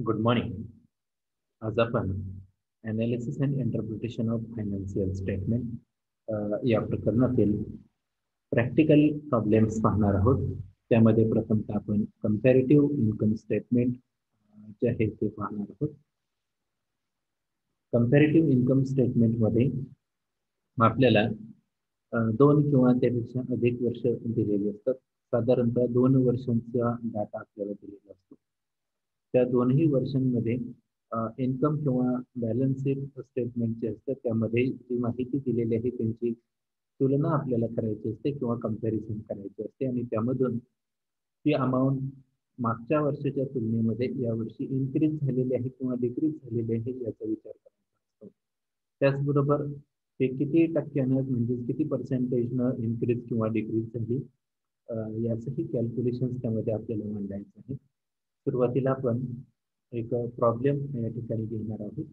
Good morning. आज आपण analysis and interpretation of financial statement या प्रकरणातील प्रॅक्टिकल प्रॉब्लेम्स पाहणार आहोत. त्यामध्ये प्रथमतः आपण कंपॅरेटिव्ह इन्कम स्टेटमेंट जे आहे ते पाहणार आहोत. कंपॅरेटिव्ह इन्कम स्टेटमेंटमध्ये आपल्याला 2 किंवा त्यापेक्षा अधिक वर्ष दिलेली असतात. साधारणतः 2 वर्षांचा डाटा आपल्याला दिलेला असतो. त्या दोन्ही वर्षांमध्ये इन्कम किंवा बॅलन्स शीट स्टेटमेंट जे असतं त्यामध्ये जी माहिती दिलेली आहे त्यांची तुलना आपल्याला करायची असते किंवा कंपॅरिझन करायची असते आणि त्यामधून ती अमाऊंट मागच्या वर्षाच्या तुलनेमध्ये यावर्षी इन्क्रीज झालेली आहे किंवा डिक्रीज झालेली आहे याचा विचार करायचा असतो. त्याचबरोबर ते किती टक्क्यानं म्हणजे किती पर्सेंटेजनं इन्क्रीज किंवा डिक्रीज झाली याचंही कॅल्क्युलेशन त्यामध्ये आपल्याला मांडायचं आहे. सुरुवातीला आपण एक प्रॉब्लेम या ठिकाणी घेणार आहोत.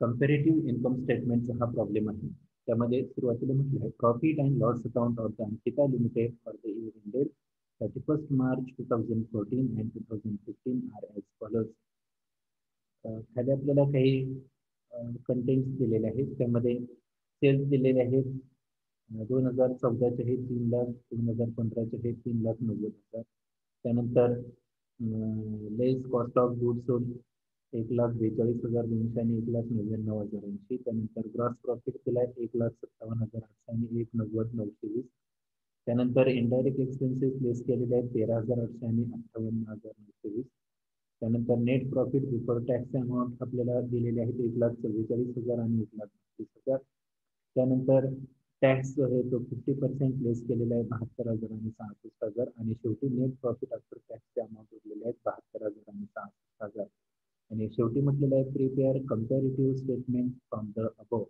कंपॅरेटिव्ह इन्कम स्टेटमेंटचा हा प्रॉब्लेम आहे. त्यामध्ये सुरुवातीला म्हटलं आहे profit and loss account of the Ankita limited for the year ended 31st March 2014 and 2015 are as follows. खाली आपल्याला काही कंटेंट्स दिलेले आहेत. त्यामध्ये सेल्स दिलेले आहेत 2014चे हे 3 लाख, 2015चे हे 3,90,000. त्यानंतर लेस कॉस्ट ऑफ गुड्स सोल्ड 1,42,200 आणि 1,99,080. त्यानंतर ग्रॉस प्रॉफिट केला 1,57,800 आणि 1,90,920. त्यानंतर इनडायरेक्ट एक्सपेन्सेस लेस केलेले आहेत 13,800 आणि 58,920. त्यानंतर नेट प्रॉफिट बिफोर टॅक्सचे अमाऊंट आपल्याला दिलेले आहेत 1,44,000 आणि 1,32,000. त्यानंतर टॅक्स जो आहे तो 50% लेस केलेला आहे 72,000 आणि 66,000 आणि शेवटी नेट प्रॉफिट आफ्टर टॅक्सचे अमाऊंट उरलेले आहेत 72,000 आणि 66,000. आणि शेवटी म्हटलेलं आहे prepare comparative statement from the above.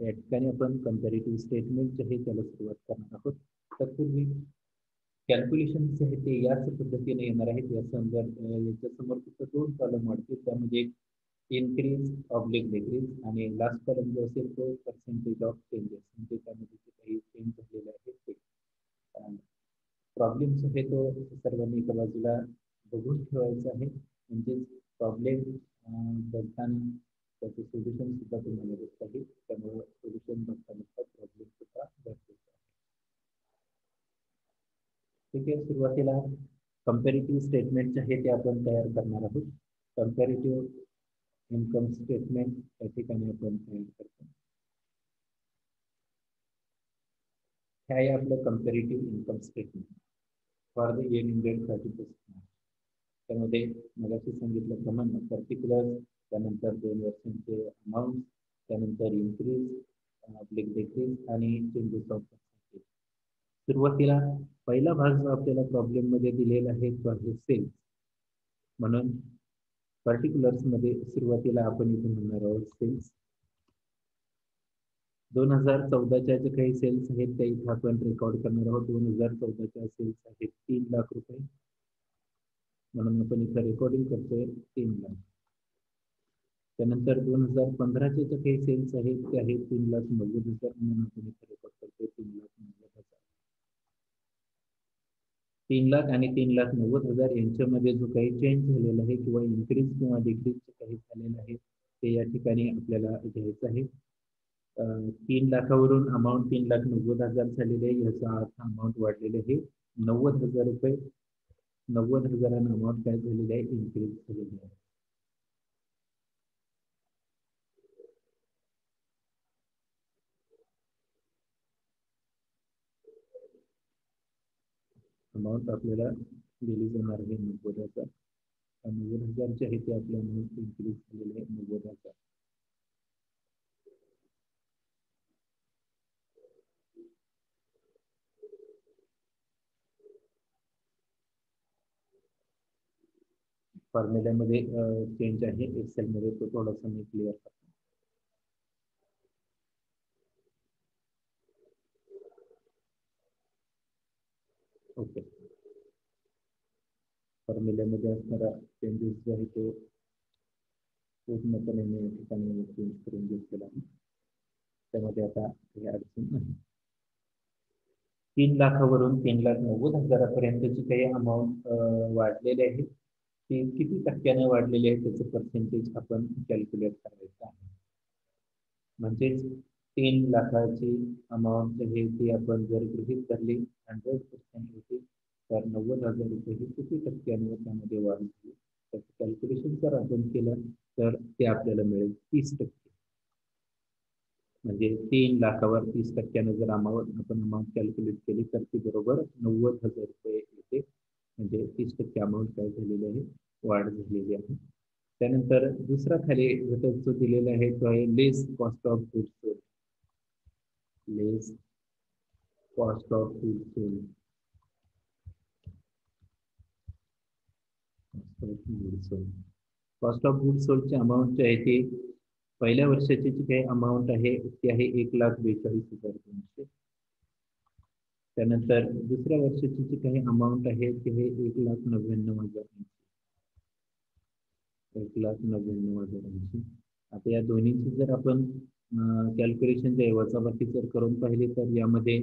या ठिकाणी आपण कंपॅरेटिव्ह स्टेटमेंट जे आहे त्याला सुरुवात करणार आहोत. तत्पूर्वी कॅल्क्युलेशन जे आहे ते याच पद्धतीने येणार आहेत. याच्यासमोर फक्त 2 कॉलम वाढतील. त्यामध्ये इन्क्रीज ऑब्लिक डिक्रीज आणि लास्ट कॉलम जो असेल तो पर्सेंटेज ऑफ चेंजेस म्हणजे त्यामध्ये जे काही चेंज झालेले आहेत ते. प्रॉब्लेम जो आहे तो सर्वांनी एका बाजूला बघून ठेवायचा आहे. म्हणजे प्रॉब्लेम बघताना त्याचे सोल्युशन सुद्धा तुम्हाला दिसत आहे. त्यामुळे सोल्युशन बघताना प्रॉब्लेम सुद्धा गरजेचा आहे. ठीक आहे. सुरुवातीला कंपॅरेटिव्ह स्टेटमेंट जे आहे ते आपण तयार करणार आहोत. कंपॅरेटिव्ह इन्कम स्टेटमेंट या ठिकाणी आपण तयार करतो. हे आहे आपलं comparative income statement for the year ended 31st March. त्यामध्ये मगाशी सांगितल्याप्रमाणे पर्टिक्युलर, त्यानंतर 2 वर्षांचे अमाऊंट, त्यानंतर इन्क्रीज, ऑब्लिक डिक्रीज आणि चेंजेस ऑफ पर्सेंटेज. सुरुवातीला पहिला भाग जो आपल्याला प्रॉब्लेम मध्ये दिलेला आहे तो आहे सेल्स. म्हणून पर्टिक्युलर्स मध्ये सुरुवातीला आपण इथे म्हणणार आहोत सेल्स. 2014च्या जे काही सेल्स आहेत त्या इथे आपण रेकॉर्ड करणार आहोत. 2014च्या सेल्स आहेत 3 लाख रुपये. म्हणून आपण इथे रेकॉर्डिंग करतोय 3 लाख. त्यानंतर 2015चे जे काही सेल्स आहेत ते आहेत 3,90,000 म्हणून आपण इथे रेकॉर्ड करतोय 3,90,000. 3 लाख आणि 3,90,000 यांच्यामध्ये जो काही चेंज झालेला आहे किंवा इन्क्रीज किंवा डिक्रीज काही झालेलं आहे ते या ठिकाणी आपल्याला घ्यायचं आहे. 3 लाखावरून अमाऊंट 3,90,000 झालेले आहे. याचा अर्थ अमाऊंट वाढलेले आहे 90,000 रुपये. 90,000 अमाऊंट काय झालेली आहे इन्क्रीज झालेली आहे. अमाऊंट आपल्याला दिली जाणार आहे 90,000. 90,000 जे आहे ते आपल्या अमाऊंट इन्क्रीज झालेले आहे 90,000. फॉर्म्युल्यामध्ये चेंज आहे एक्सेल मध्ये, तो थोडासा मी क्लिअर करतो. ओके. फॉर्म्युल्यामध्ये असणारा चेंजेस जो आहे तो पूर्णपणे मी या ठिकाणी चेंज करून घेतलेला आहे. त्यामध्ये आता काही अडचण नाही. 3 लाखावरून 3,90,000पर्यंतची काही अमाऊंट वाढलेली आहे. ती किती टक्क्याने वाढलेली आहे त्याचं पर्सेंटेज आपण कॅल्क्युलेट करायचं आहे. म्हणजेच 3 लाखाची अमाऊंट आहे ती आपण जर गृहीत धरली 100% होती, तर 90,000 रुपये ही किती टक्क्याने त्यामध्ये वाढ झाली त्याचं कॅल्क्युलेशन जर आपण केलं तर ते आपल्याला मिळेल 30%. म्हणजे 3 लाखावर 30% जर आपण अमाऊंट कॅल्क्युलेट केली तर ती बरोबर 90,000 रुपये येते. म्हणजे 30% अमाऊंट काय झालेली आहे, वाढ झालेली आहे. त्यानंतर दुसरा खाली घटक जो दिलेला आहे तो आहे less cost of goods sold. Less cost of goods sold. Cost of goods सोल्डची अमाऊंट जी आहे ती पहिल्या वर्षाची जी काही अमाऊंट आहे ती आहे 1,42,200. त्यानंतर दुसऱ्या वर्षाची जी काही अमाऊंट आहे ती आहे 1,99,080. 1,99,080. आता या दोन्हीची जर आपण कॅल्क्युलेशन जे वजाबाकी जर करून पाहिली तर यामध्ये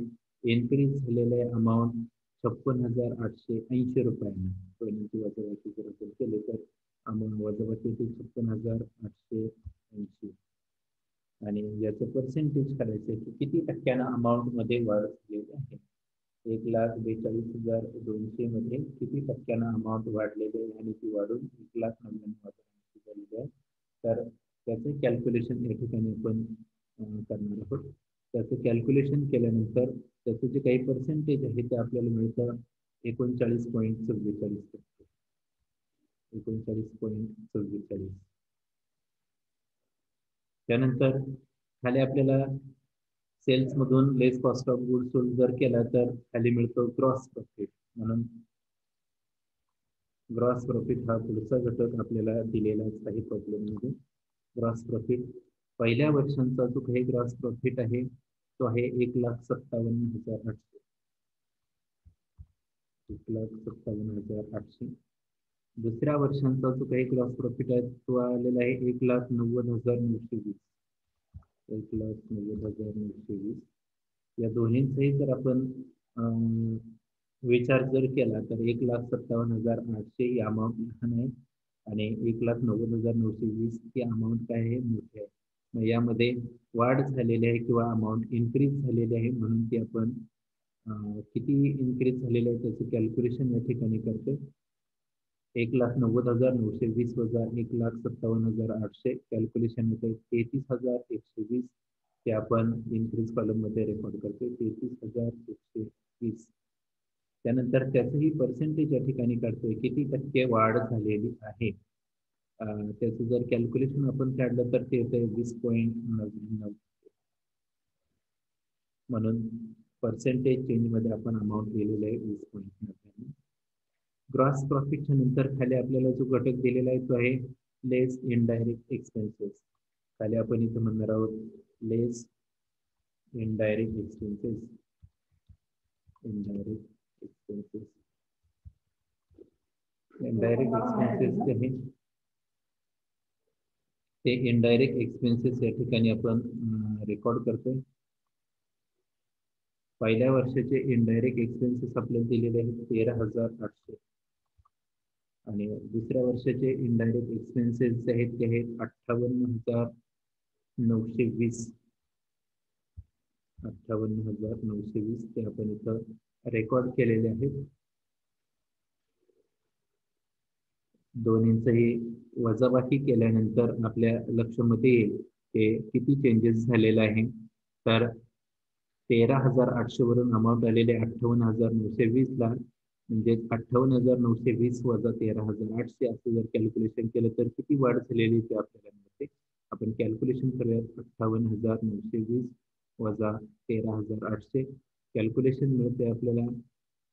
इन्क्रीज झालेले अमाऊंट 56,880 रुपयांना. दोन्हीची वजाबाकी जर आपण केली तर अमाऊंट वजाबाकी 56,880. आणि याचं पर्सेंटेज करायचं की किती टक्क्यानं अमाऊंट मध्ये वाढ झालेली आहे. 1,42,200 मध्ये किती टक्क्यानं अमाऊंट वाढलेली आहे आणि ती वाढून 1,99,000 झालेली आहे. तर त्याचं कॅल्क्युलेशन या ठिकाणी आपण करणार आहोत. त्याचं कॅल्क्युलेशन केल्यानंतर त्याचं जे काही पर्सेंटेज आहे ते आपल्याला मिळतं 39.44%. 39.44. त्यानंतर खाली आपल्याला सेल्स मधून लेस कॉस्ट ऑफ गुड्स सोल्ड जर केला तर खाली मिळतो ग्रॉस प्रॉफिट. म्हणून ग्रॉस प्रॉफिट हा पुढचा घटक आपल्याला दिलेलाच आहे प्रॉब्लेम मध्ये. ग्रॉस प्रॉफिट पहिल्या वर्षांचा जो काही ग्रॉस प्रॉफिट आहे तो आहे 1,57,800. 1,57,800. दुसऱ्या वर्षांचा जो काही ग्रॉस प्रॉफिट आहे तो आलेला आहे 1,90,920. 1,90,920. या दोन्हींचाही जर आपण विचार जर केला तर 1,57,800 ही अमाऊंट लहान आहे आणि 1,90,920 ही अमाऊंट काय आहे, मोठी आहे. मग यामध्ये वाढ झालेली आहे किंवा अमाऊंट इन्क्रीज झालेली आहे म्हणून ती आपण किती इन्क्रीज झालेलं आहे त्याचं कॅल्क्युलेशन या ठिकाणी करतो. 1,90,920 वजा 1,57,800 कॅल्क्युलेशन येतं 33,120. ते आपण इन्क्रीज कॉलम मध्ये रेकॉर्ड करतो 33,120. त्यानंतर त्याचंही पर्सेंटेज या ठिकाणी काढतोय किती टक्के वाढ झालेली आहे. त्याचं जर कॅल्क्युलेशन आपण काढलं तर ते येतं 20.99. म्हणून पर्सेंटेज चेंज मध्ये आपण अमाऊंट दिलेलं आहे 20.99. ग्रॉस प्रॉफिटच्या नंतर खाली आपल्याला जो घटक दिलेला आहे तो आहे लेस इनडायरेक्ट एक्सपेन्सेस. खाली आपण इथं म्हणणार आहोत less indirect expenses. Indirect expenses. Indirect expenses जे आहे ते इनडायरेक्ट एक्सपेन्सेस या ठिकाणी आपण रेकॉर्ड करतोय. पहिल्या वर्षाचे इनडायरेक्ट एक्सपेन्सेस आपल्याला दिलेले आहेत 13,800 आणि दुसऱ्या वर्षाचे इनडायरेक्ट एक्सपेन्सेस जे आहेत ते आहेत 58,920. 58,920 ते आपण इथं रेकॉर्ड केलेले आहेत. दोन्हींचंही वजाबाकी केल्यानंतर आपल्या लक्षामध्ये येईल ते किती चेंजेस झालेले आहे. तर 13,800 वरून अमाऊंट आलेले 58,920 ला, म्हणजे 58,920 वजा 13,800 असं जर कॅल्क्युलेशन केलं तर किती वाढ झालेली ते आपल्याला मिळते. आपण कॅल्क्युलेशन करूया. 58,920 वजा 13,800 कॅल्क्युलेशन मिळते आपल्याला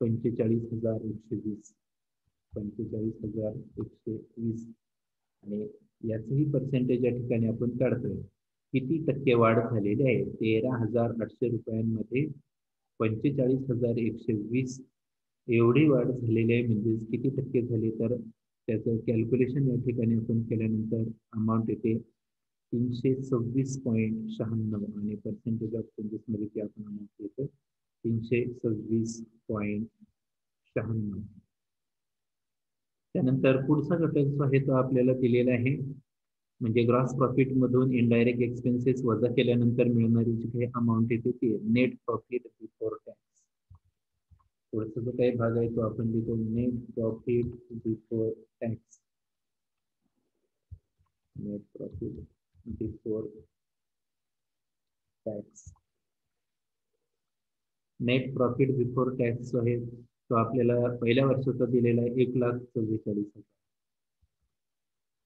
45,120. 45,120 आणि याचंही पर्सेंटेज या ठिकाणी आपण काढतोय. किती टक्के वाढ झालेली आहे. 13,800 रुपयांमध्ये 45,120 एवढी वाढ झालेली आहे. म्हणजे किती टक्के झाली तर त्याचं कॅल्क्युलेशन या ठिकाणी आपण केल्यानंतर अमाऊंट येते 326.96 आणि पर्सेंटेज ऑफ चेंजेस मध्ये ती आपण अमाऊंट येतो 326.96. त्यानंतर पुढचा घटक जो आहे तो आपल्याला दिलेला आहे, म्हणजे ग्रॉस प्रॉफिट मधून इनडायरेक्ट एक्सपेन्सेस वजा केल्यानंतर मिळणारी जी काही अमाऊंट येते ती नेट प्रॉफिट बिफोर टॅक्स. पुढचा जो काही भाग आहे तो आपण लिहितो net profit before tax. Net profit before tax. Net profit before tax जो आहे तो आपल्याला पहिल्या वर्षाचा दिलेला आहे 1,44,000.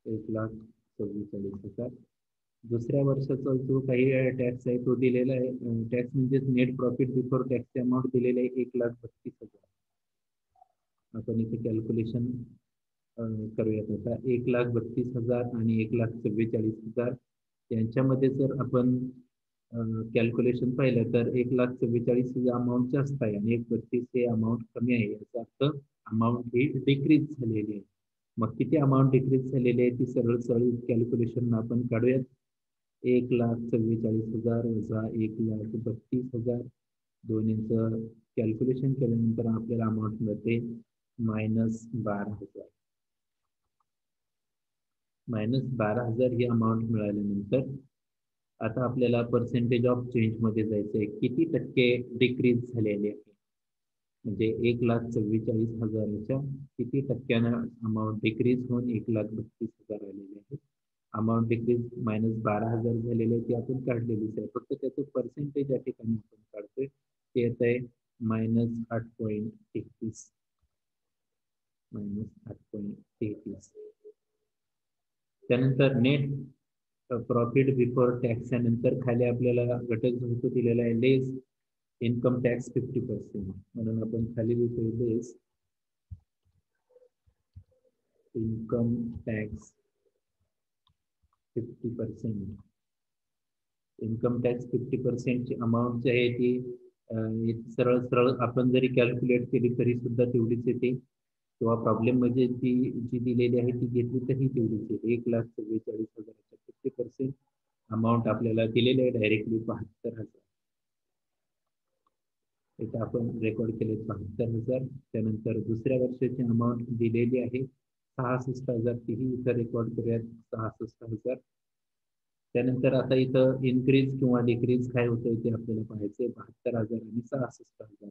1,44,000. दुसऱ्या वर्षाचा जो काही टॅक्स आहे तो दिलेला आहे, टॅक्स म्हणजे नेट प्रॉफिट बिफोर टॅक्सचे अमाऊंट दिलेले आहे 1,32,000. आपण इथे कॅल्क्युलेशन करूयात आता. 1,32,000 आणि 1,44,000 यांच्यामध्ये जर आपण कॅल्क्युलेशन पाहिलं तर 1,44,000 ही अमाऊंट जास्त आहे आणि 1,32,000 हे अमाऊंट कमी आहे. याचा अर्थ अमाऊंट ही डिक्रीज झालेली आहे. मग किती अमाऊंट डिक्रीज झालेली आहे ती सरळ सरळ कॅल्क्युलेशन आपण काढूयात. 1,44,000 वजा 1,32,000 दोन्हीचं कॅल्क्युलेशन केल्यानंतर आपल्याला अमाऊंट मिळते -12,000. -12,000 ही अमाऊंट मिळाल्यानंतर आता आपल्याला पर्सेंटेज ऑफ चेंज मध्ये जायचं आहे. किती टक्के डिक्रीज झालेले आहे, म्हणजे 1,44,000च्या किती टक्क्यानं अमाऊंट डिक्रीज होऊन 1,32,000 आलेले आहे. अमाऊंट डिक्रीज -12,000 झालेले आहे ती आपण काढलेलीच आहे. फक्त त्याचं पर्सेंटेज या ठिकाणी आपण काढतोय ते येत आहे -8.33. -8.33. त्यानंतर नेट प्रॉफिट बिफोर टॅक्स नंतर खाली आपल्याला घटक जो दिलेला आहे लेस इन्कम टॅक्स 50%. म्हणून आपण खाली लिहितोय लेस इन्कम टॅक्स 50%. इन्कम टॅक्स 50% ची अमाऊंट जी आहे ती सरळ सरळ आपण जरी कॅल्क्युलेट केली तरी सुद्धा तेवढीच येते, किंवा प्रॉब्लेम म्हणजे ती जी दिलेली आहे ती घेतली तरी तेवढीच येते. 1,44,000च्या 50% अमाऊंट आपल्याला दिलेली आहे डायरेक्टली 72,000. इथे आपण रेकॉर्ड केले 72,000. त्यानंतर दुसऱ्या वर्षाची अमाऊंट दिलेली आहे 66,000, तीही इथं रेकॉर्ड करूयात 66,000. त्यानंतर आता इथं इन्क्रीज किंवा डिक्रीज काय होतंय ते आपल्याला पाहायचंय. 72,000 आणि 66,000.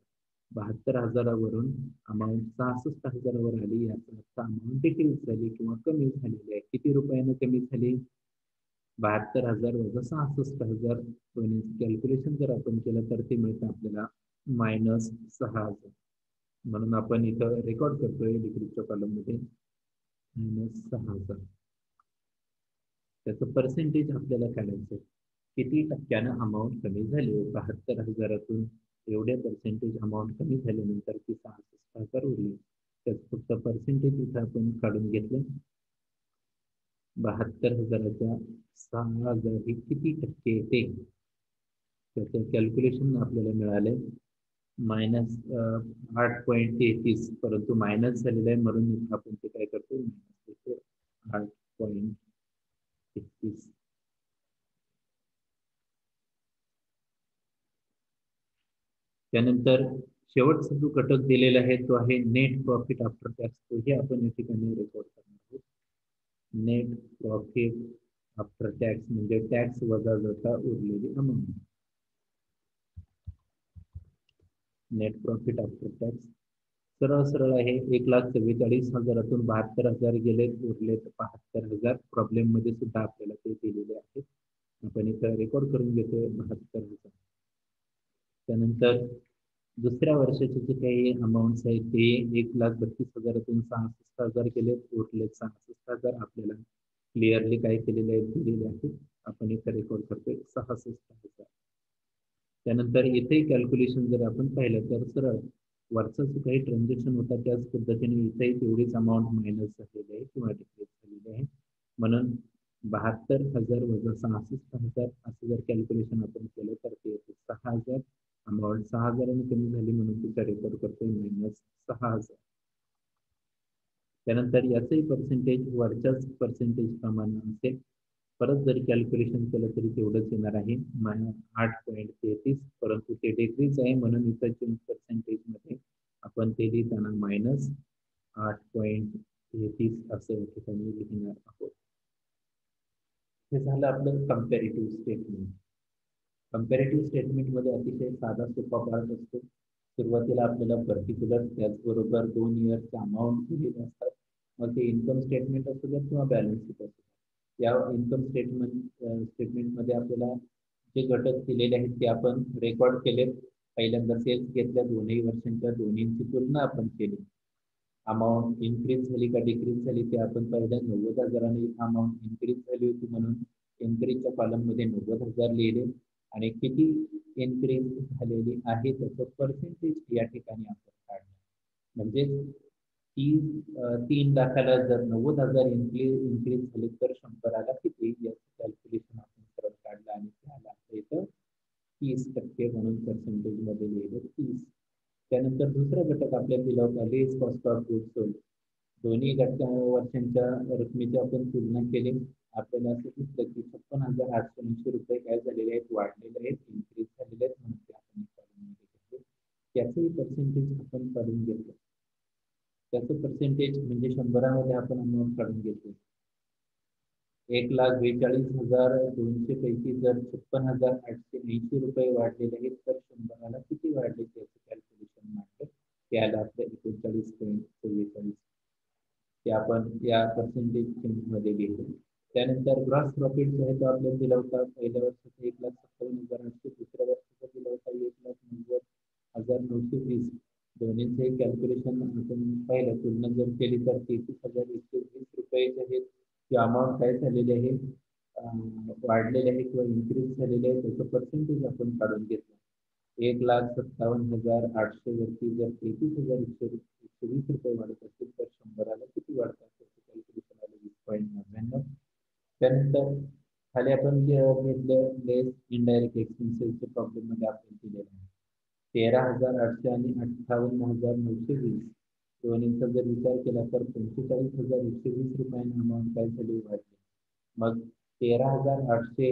72,000वरून अमाऊंट 66,000वर आली. याचा अर्थ अमाऊंट डिक्रीज झाली किंवा कमी झालेली आहे. किती रुपयानं कमी झाली? 72,000 वजा 66,000. दोन्हीचं कॅल्क्युलेशन जर आपण केलं तर ते मिळतं आपल्याला -6,000. म्हणून आपण इथं रेकॉर्ड करतोय डिक्रीजच्या कॉलम मध्ये -6,000. त्याचं पर्सेंटेज आपल्याला काढायचं. किती टक्क्यानं अमाऊंट कमी झाली? 72,000तून एवढ्या पर्सेंटेज अमाऊंट कमी झाल्यानंतर ती 66,000 उरली. त्याचं फक्त पर्सेंटेज इथं आपण काढून घेतलं. 72,000च्या 6,000 ही किती टक्के येते त्याचं कॅल्क्युलेशन आपल्याला मिळाले -8.33. परंतु मायनस झालेलं आहे म्हणून आपण ते काय करतो 8.33. त्यानंतर शेवटचा जो घटक दिलेला आहे तो आहे नेट प्रॉफिट आफ्टर टॅक्स. तोही आपण या ठिकाणी रेकॉर्ड करणार आहोत. नेट प्रॉफिट आफ्टर टॅक्स म्हणजे टॅक्स वजा जाता उरलेली amount. Net profit after tax सरळ सरळ आहे. 1,44,000तून 72,000 गेले, उरले 72,000. प्रॉब्लेम मध्ये सुद्धा आपल्याला ते दिलेले आहे. आपण इथं रेकॉर्ड करून घेतोय 72,000. त्यानंतर दुसऱ्या वर्षाचे जे काही अमाऊंट्स आहेत ते 1,32,000तून 66,000 गेले, उरले 66,000. आपल्याला क्लिअरली काय केलेले आहे दिलेले आहे. आपण इथं रेकॉर्ड करतोय 66,000. त्यानंतर इथे कॅल्क्युलेशन जर आपण पाहिलं तर सरळ वरचा जो काही ट्रान्झॅक्शन होता त्याच पद्धतीने इथेही तेवढीच अमाऊंट मायनस झालेली आहे किंवा डिक्रीज झालेली आहे. म्हणून 72,000 वजा 66,000 असं जर कॅल्क्युलेशन आपण केलं तर ते येते 6,000. अमाऊंट 6,000 कमी झाली म्हणून तिचा रेकॉर्ड करतोय -6,000. त्यानंतर याचंही पर्सेंटेज वरच्याच पर्सेंटेज प्रमाणे असेल. परत जर कॅल्क्युलेशन केलं तरी तेवढंच येणार आहे 8.33, परंतु ते डिक्रीज आहे म्हणून इथं पर्सेंटेज मध्ये आपण ते लिहिताना -8.33 असं या ठिकाणी लिहिणार आहोत. हे झालं आपलं कम्पॅरेटिव्ह स्टेटमेंट. कम्पॅरेटिव्ह स्टेटमेंट मध्ये अतिशय साधा सोपा पार्ट असतो. सुरुवातीला आपल्याला पर्टिक्युलर त्याचबरोबर 2 इयरचे अमाऊंट दिलेले असतात. मग ते इन्कम स्टेटमेंट असू द्या किंवा बॅलन्स शीट असू द्या. या इन्कम स्टेटमेंटमध्ये आपल्याला जे घटक दिलेले आहेत ते आपण रेकॉर्ड केले. पहिल्यांदा सेल्स घेतल्या, दोन्ही वर्षांच्या दोन्हींची तुलना आपण केली. अमाऊंट इन्क्रीज झाली का डिक्रीज झाली ते आपण पहिल्या 90,000 अमाऊंट इन्क्रीज झाली होती म्हणून इन्क्रीजच्या कॉलम मध्ये 90,000 लिहिले आणि किती इन्क्रीज झालेली आहे त्याचं पर्सेंटेज या ठिकाणी आपण काढलं. म्हणजे 3 लाखाला जर 90,000 इन्क्रीज झाले तर 100ला किती याचं कॅल्क्युलेशन आपण सरळ काढलं आणि त्याला इथं 30% म्हणून पर्सेंटेज मध्ये लिहिलं 30. त्यानंतर दुसरा घटक आपल्याला दिला होता लेस कॉस्ट ऑफ गुड्स सोल्ड. दोन्ही वर्षांच्या रकमेची आपण तुलना केली. आपल्याला असं दिसलं की 56,880 रुपये काय झालेले आहेत, वाढलेले आहेत, इन्क्रीज झालेले आहेत म्हणून ते आपण काढून घेतले. त्याचंही पर्सेंटेज आपण काढून घेतलं. त्याचं पर्सेंटेज म्हणजे 100मध्ये आपण अमाऊंट काढून घेतली. 1,42,200 पैकी जर 56,880 रुपये वाढलेले आहेत तर 100ला किती वाढले त्याचं कॅल्क्युलेशन मांडलं. त्याला आपल्या 39.44 ते आपण या पर्सेंटेज मध्ये घेतो. त्यानंतर ग्रॉस प्रॉफिट जो आहे तो आपल्याला दिला होता पहिल्या वर्षाचा 1,57,800, दुसऱ्या वर्षाचा दिला होता 1,90,920. दोन्हीचे कॅल्क्युलेशन आपण पाहिलं, तुलना जर केली तर 33,120 रुपये जे आहेत ती अमाऊंट काय झालेली आहे, वाढलेले आहे किंवा इन्क्रीज झालेले आहे त्याचं पर्सेंटेज आपण काढून घेतलं. 1,57,800 वरती जर 33,120 रुपये वाढत असतील तर 100ला किती वाढतात त्याचं कॅल्क्युलेशन आलं 20.99. त्यानंतर खाली आपण घेतलं लेस इनडायरेक्ट एक्सपेन्सेसच्या प्रॉब्लेम मध्ये आपण दिलेलं आहे 13,800 आणि 58,920. दोन्हींचा जर विचार केला तर 45,120 रुपयांना अमाऊंट काय झाली वाढली. मग 13,800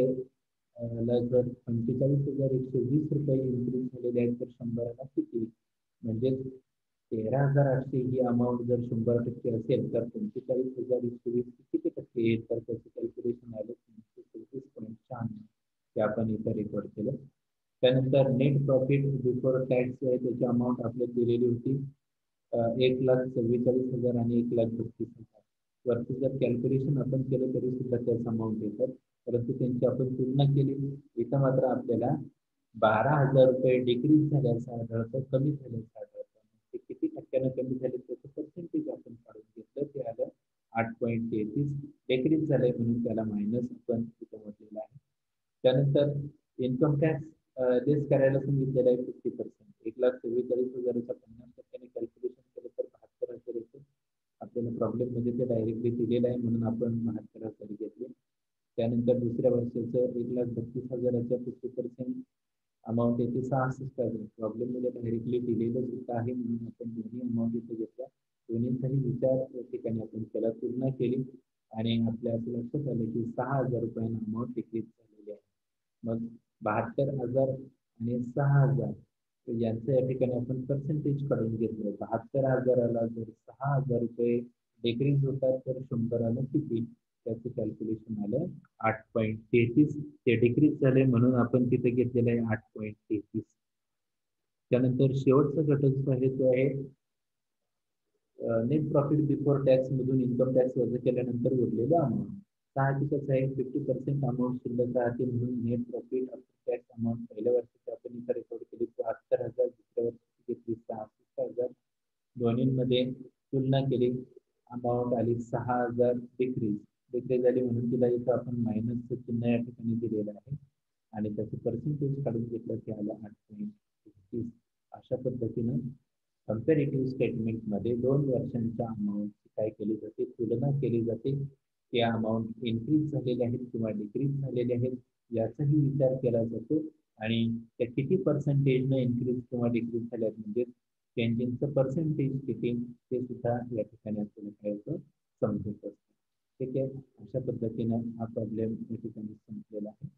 ला जर 45,120 रुपये इन्क्रीज झालेले आहेत तर 100ला किती, म्हणजे 13,800 ही अमाऊंट जर 100% असेल तर 45,120 किती टक्के येईल तर त्याचं कॅल्क्युलेशन आलं 36.96. ते आपण इथं रेकॉर्ड केलं. त्यानंतर नेट प्रॉफिट बिफोर टॅक्स आहे त्याची अमाऊंट आपल्याला दिलेली होती 1,44,000 आणि 1,32,000. वरती जर कॅल्क्युलेशन आपण केलं तरी सुद्धा त्याच अमाऊंट येतात, परंतु त्यांची आपण तुलना केली. इथं मात्र आपल्याला 12,000 रुपये डिक्रीज झाल्याचं आढळतं, कमी झाल्याचं आढळतं. ते किती टक्क्यानं कमी झाले त्याचं पर्सेंटेज आपण काढून घेतलं, ते आलं 8.33. डिक्रीज झालंय म्हणून त्याला मायनस आपण इथं म्हटलेलं आहे. त्यानंतर इन्कम टॅक्स लेस करायला सांगितलेलं आहे 50%. 1,44,000चा 50% कॅल्क्युलेशन केलं तर 72,000 येतं. आपल्याला प्रॉब्लेम मध्ये ते डायरेक्टली दिलेलं आहे म्हणून आपण 72,000 घेतले. त्यानंतर दुसऱ्या वर्षाचं 1,32,000च्या 50% अमाऊंट येते 66,000. प्रॉब्लेम मध्ये डायरेक्टली दिलेलं सुद्धा आहे म्हणून आपण दोन्ही अमाऊंट इथे घेतल्या. दोन्हीचाही विचार या ठिकाणी आपण त्याला तुलना केली आणि आपल्या असं लक्षात आलं की 6,000 रुपयांना अमाऊंट डिक्रीज झालेली आहे. मग 72,000 आणि 6,000 यांचं या ठिकाणी आपण पर्सेंटेज काढून घेतलं. 72,000ला जर 6,000 रुपये डिक्रीज होतात तर 100ला किती, त्याचं कॅल्क्युलेशन आलं 8.33. ते डिक्रीज झाले म्हणून आपण तिथे घेतलेलं आहे 8.33. त्यानंतर शेवटचा घटक जो आहे तो आहे नेट प्रॉफिट बिफोर टॅक्स मधून इन्कम टॅक्स वजा केल्यानंतर उरलेलं अमाऊंट. साहजिकच आहे 50% अमाऊंट शिल्लक राहते म्हणून net profit after tax amount पहिल्या वर्षाची आपण इथं रेकॉर्ड केली 72,000, दुसऱ्या वर्षाची घेतली 66,000. दोन्हींमध्ये तुलना केली, अमाऊंट आली 6,000 डिक्रीज झाली म्हणून तिला इथं आपण मायनसचं चिन्ह या ठिकाणी दिलेलं आहे आणि त्याचं पर्सेंटेज काढून घेतलं की आलं 8.33. अशा पद्धतीनं कम्पॅरेटिव्ह स्टेटमेंटमध्ये 2 वर्षांच्या अमाऊंटची काय केली जाते, तुलना केली जाते. त्या अमाऊंट इन्क्रीज झालेले आहेत किंवा डिक्रीज झालेले आहेत याचाही विचार केला जातो आणि त्या किती पर्सेंटेजनं इन्क्रीज किंवा डिक्रीज झाल्यात म्हणजे चेंजिंगचं पर्सेंटेज किती ते सुद्धा या ठिकाणी आपल्याला काय होतं समजत असतं. ठीक आहे. अशा पद्धतीनं हा प्रॉब्लेम या ठिकाणी संपलेला आहे.